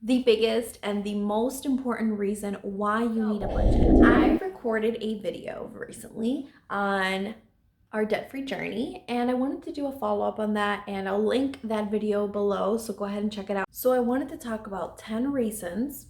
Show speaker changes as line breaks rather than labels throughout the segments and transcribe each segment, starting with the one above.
The biggest and the most important reason why you need a budget. I recorded a video recently on our debt-free journey, and I wanted to do a follow-up on that, and I'll link that video below, so go ahead and check it out. So I wanted to talk about 10 reasons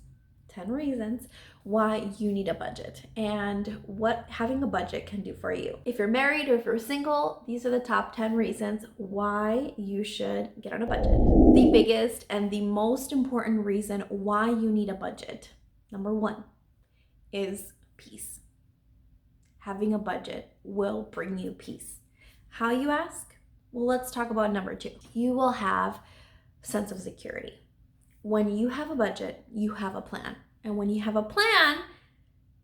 why you need a budget and what having a budget can do for you. If you're married or if you're single, these are the top 10 reasons why you should get on a budget. The biggest and the most important reason why you need a budget, number one, is peace. Having a budget will bring you peace. How, you ask? Well, let's talk about number two. You will have sense of security. When you have a budget, you have a plan. And when you have a plan,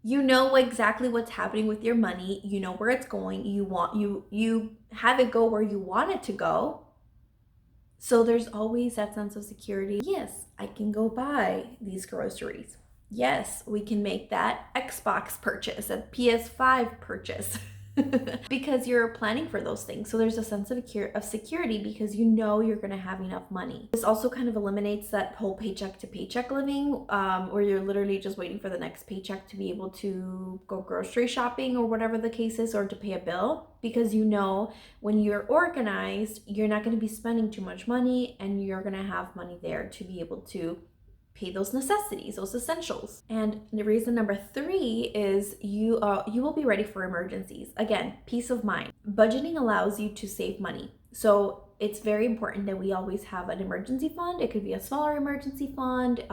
you know exactly what's happening with your money. You know where it's going. You have it go where you want it to go. So there's always that sense of security. Yes, I can go buy these groceries. Yes, we can make that Xbox purchase, a PS5 purchase. Because you're planning for those things. So there's a sense of security because you know you're going to have enough money. This also kind of eliminates that whole paycheck to paycheck living, where you're literally just waiting for the next paycheck to be able to go grocery shopping or whatever the case is, or to pay a bill, because you know when you're organized, you're not going to be spending too much money and you're going to have money there to be able to pay those necessities, those essentials. And the reason number three is you will be ready for emergencies. Again, peace of mind. Budgeting allows you to save money. So it's very important that we always have an emergency fund. It could be a smaller emergency fund.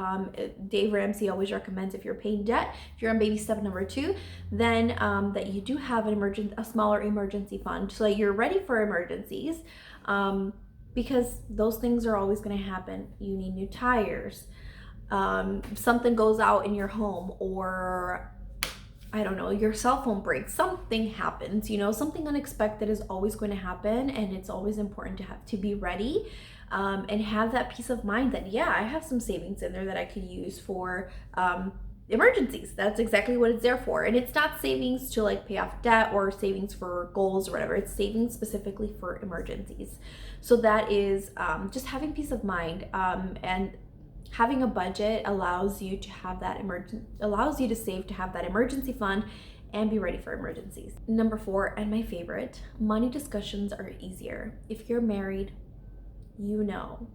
Dave Ramsey always recommends, if you're paying debt, if you're on baby step number 2, then that you do have a smaller emergency fund so that you're ready for emergencies, because those things are always going to happen. You need new tires. Something goes out in your home, or I don't know, your cell phone breaks, something happens, something unexpected is always going to happen, and it's always important to be ready, and have that peace of mind that, yeah, I have some savings in there that I could use for emergencies. That's exactly what it's there for. And it's not savings to like pay off debt or savings for goals or whatever. It's savings specifically for emergencies. So that is just having peace of mind, and having a budget allows you to have that allows you to save to have that emergency fund and be ready for emergencies. Number 4, and my favorite, money discussions are easier. If you're married, you know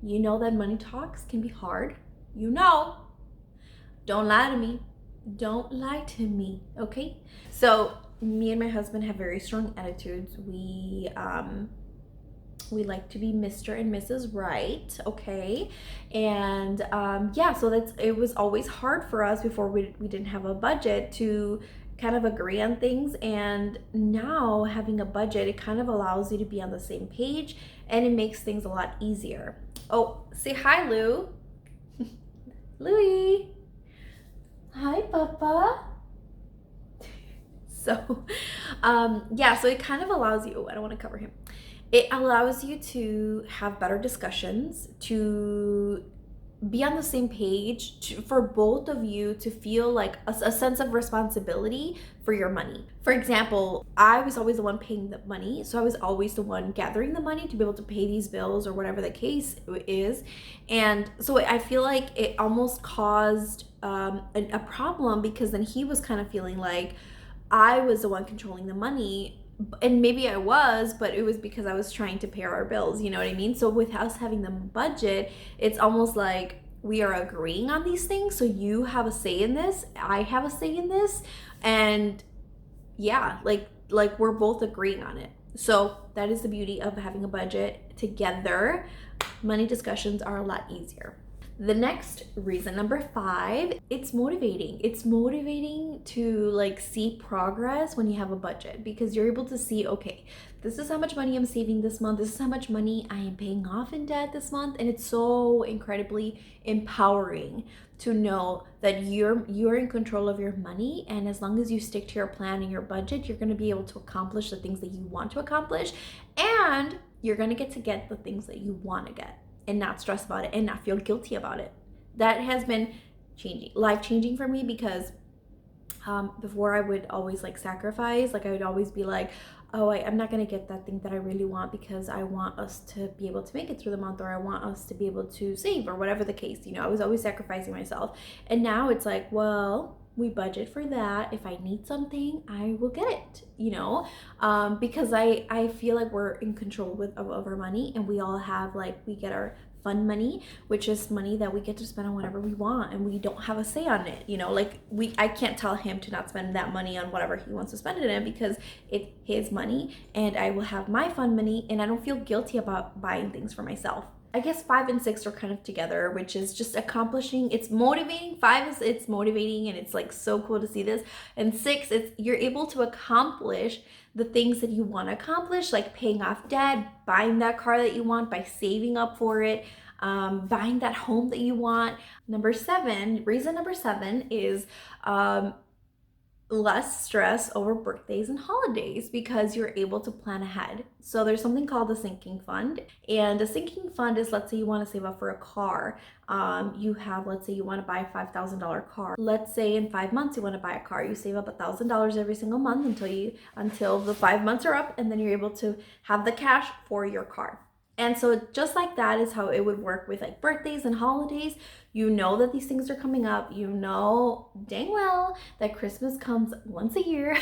that money talks can be hard. Don't lie to me. Don't lie to me, okay? So me and my husband have very strong attitudes. We like to be Mr. and Mrs. Right, okay? And yeah, so it was always hard for us before we didn't have a budget to kind of agree on things. And now having a budget, it kind of allows you to be on the same page, and it makes things a lot easier. Oh, say hi, Lou. Louie. Hi, Papa. So yeah, so it kind of allows you, I don't want to cover him. It allows you to have better discussions, to be on the same page, for both of you to feel like a sense of responsibility for your money. For example, I was always the one paying the money, so I was always the one gathering the money to be able to pay these bills or whatever the case is. And so I feel like it almost caused a problem, because then he was kind of feeling like I was the one controlling the money. And maybe I was, but it was because I was trying to pay our bills, you know what I mean? So with us having the budget, it's almost like we are agreeing on these things. So you have a say in this, I have a say in this, and yeah, like we're both agreeing on it. So that is the beauty of having a budget together. Money discussions are a lot easier. The next reason, number 5, it's motivating. It's motivating to like see progress when you have a budget, because you're able to see, okay, this is how much money I'm saving this month. This is how much money I am paying off in debt this month. And it's so incredibly empowering to know that you're in control of your money. And as long as you stick to your plan and your budget, you're going to be able to accomplish the things that you want to accomplish. And you're going to get the things that you want to get, and not stress about it and not feel guilty about it. That has been life-changing for me, because before I would always like sacrifice. Like I would always be like, oh, I'm not going to get that thing that I really want because I want us to be able to make it through the month, or I want us to be able to save, or whatever the case. I was always sacrificing myself. And now it's like, well, we budget for that. If I need something, I will get it, because I feel like we're in control of our money, and we all have, like, we get our fun money, which is money that we get to spend on whatever we want, and we don't have a say on it. Like, I can't tell him to not spend that money on whatever he wants to spend it in, because it's his money, and I will have my fun money, and I don't feel guilty about buying things for myself. I guess 5 and 6 are kind of together, which is just accomplishing. It's motivating. 5 is, it's motivating, and it's like so cool to see this. And 6, it's you're able to accomplish the things that you want to accomplish, like paying off debt, buying that car that you want by saving up for it, buying that home that you want. Reason number 7 is less stress over birthdays and holidays, because you're able to plan ahead. So there's something called a sinking fund, and a sinking fund is, let's say you want to save up for a car. Let's say you want to buy a $5,000 car. Let's say in 5 months you want to buy a car. You save up $1,000 every single month until the 5 months are up, and then you're able to have the cash for your car. And so just like that is how it would work with, like, birthdays and holidays. You know that these things are coming up. You know dang well that Christmas comes once a year.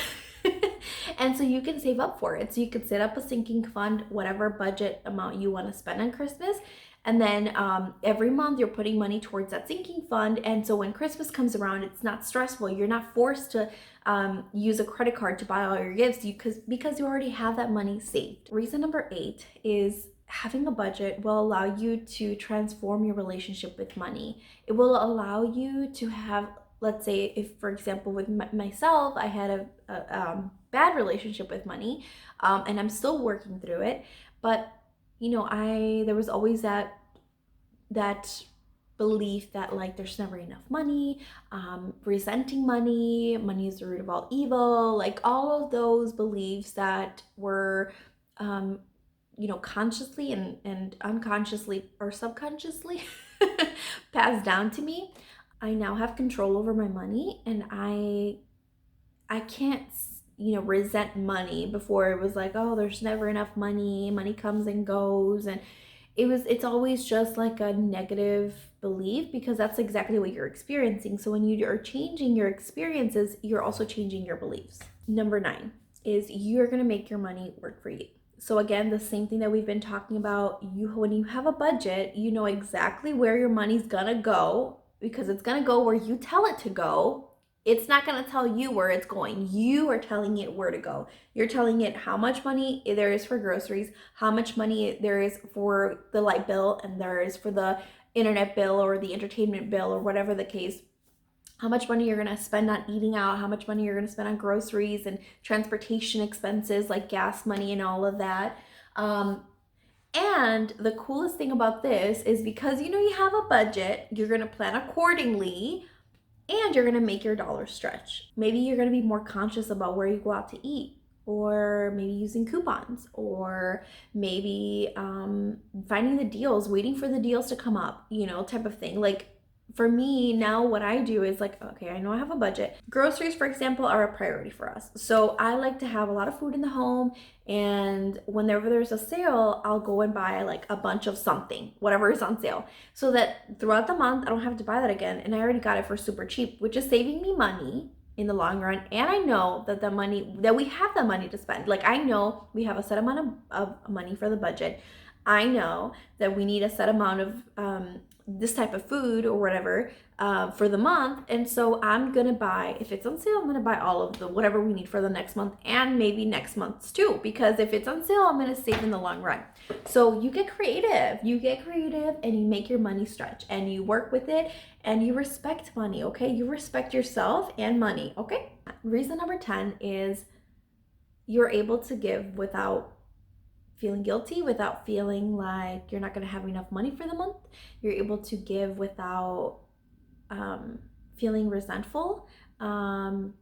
And so you can save up for it. So you could set up a sinking fund, whatever budget amount you want to spend on Christmas. And then every month you're putting money towards that sinking fund. And so when Christmas comes around, it's not stressful. You're not forced to use a credit card to buy all your gifts because you already have that money saved. Reason number 8 is having a budget will allow you to transform your relationship with money. It will allow you to have, let's say, if, for example, with myself, I had a bad relationship with money, and I'm still working through it. But, there was always that belief that, like, there's never enough money, resenting money is the root of all evil, like all of those beliefs that were, consciously and unconsciously or subconsciously passed down to me. I now have control over my money, and I can't, resent money. Before, it was like, oh, there's never enough money comes and goes, and it's always just like a negative belief, because that's exactly what you're experiencing. So when you are changing your experiences, you're also changing your beliefs. Number 9 is you're going to make your money work for you. So again, the same thing that we've been talking about, when you have a budget, you know exactly where your money's gonna go, because it's gonna go where you tell it to go. It's not gonna tell you where it's going. You are telling it where to go. You're telling it how much money there is for groceries, how much money there is for the light bill, and there is for the internet bill or the entertainment bill, or whatever the case. How much money you're going to spend on eating out, how much money you're going to spend on groceries and transportation expenses like gas money and all of that. And the coolest thing about this is, because you have a budget, you're going to plan accordingly, and you're going to make your dollar stretch. Maybe you're going to be more conscious about where you go out to eat, or maybe using coupons, or maybe finding the deals, waiting for the deals to come up, type of thing. Like, for me now, what I do is, like, okay, I know I have a budget. Groceries, for example, are a priority for us. So I like to have a lot of food in the home, and whenever there's a sale, I'll go and buy, like, a bunch of something, whatever is on sale, so that throughout the month, I don't have to buy that again. And I already got it for super cheap, which is saving me money in the long run. And I know that we have the money to spend. Like, I know we have a set amount of money for the budget. I know that we need a set amount of this type of food or whatever for the month, and so I'm gonna buy, if it's on sale, I'm gonna buy all of the whatever we need for the next month, and maybe next month's too, because if it's on sale, I'm gonna save in the long run. So you get creative, and you make your money stretch, and you work with it, and you respect money. Okay, you respect yourself and money. Okay. Reason number 10 is you're able to give without feeling guilty, without feeling like you're not going to have enough money for the month. You're able to give without feeling resentful, and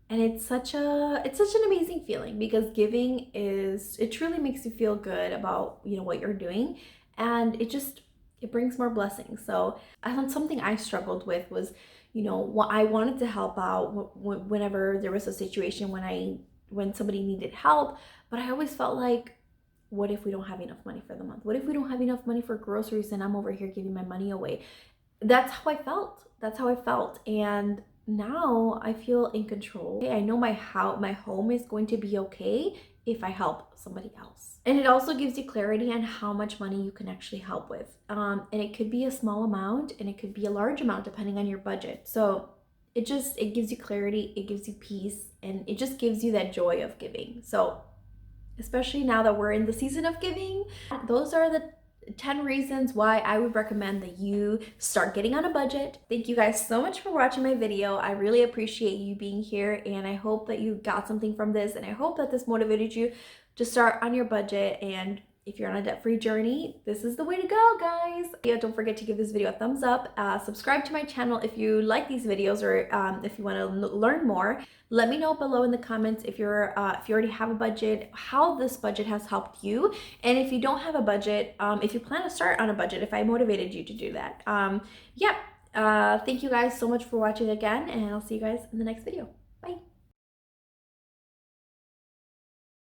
it's such an amazing feeling, because giving it truly makes you feel good about what you're doing, and it brings more blessings. So something I struggled with was, I wanted to help out whenever there was a situation when I when somebody needed help, but I always felt like, what if we don't have enough money for the month? What if we don't have enough money for groceries and I'm over here giving my money away? That's how I felt. That's how I felt. And now I feel in control. I know my home is going to be okay if I help somebody else. And it also gives you clarity on how much money you can actually help with. And it could be a small amount and it could be a large amount depending on your budget. So it gives you clarity, it gives you peace, and it just gives you that joy of giving. So especially now that we're in the season of giving, those are the 10 reasons why I would recommend that you start getting on a budget. Thank you guys so much for watching my video. I really appreciate you being here, and I hope that you got something from this, and I hope that this motivated you to start on your budget. And if you're on a debt-free journey, this is the way to go, guys. Yeah, don't forget to give this video a thumbs up. Subscribe to my channel if you like these videos, or if you want to learn more. Let me know below in the comments if you already have a budget, how this budget has helped you, and if you don't have a budget, if you plan to start on a budget, if I motivated you to do that. Thank you guys so much for watching again, and I'll see you guys in the next video.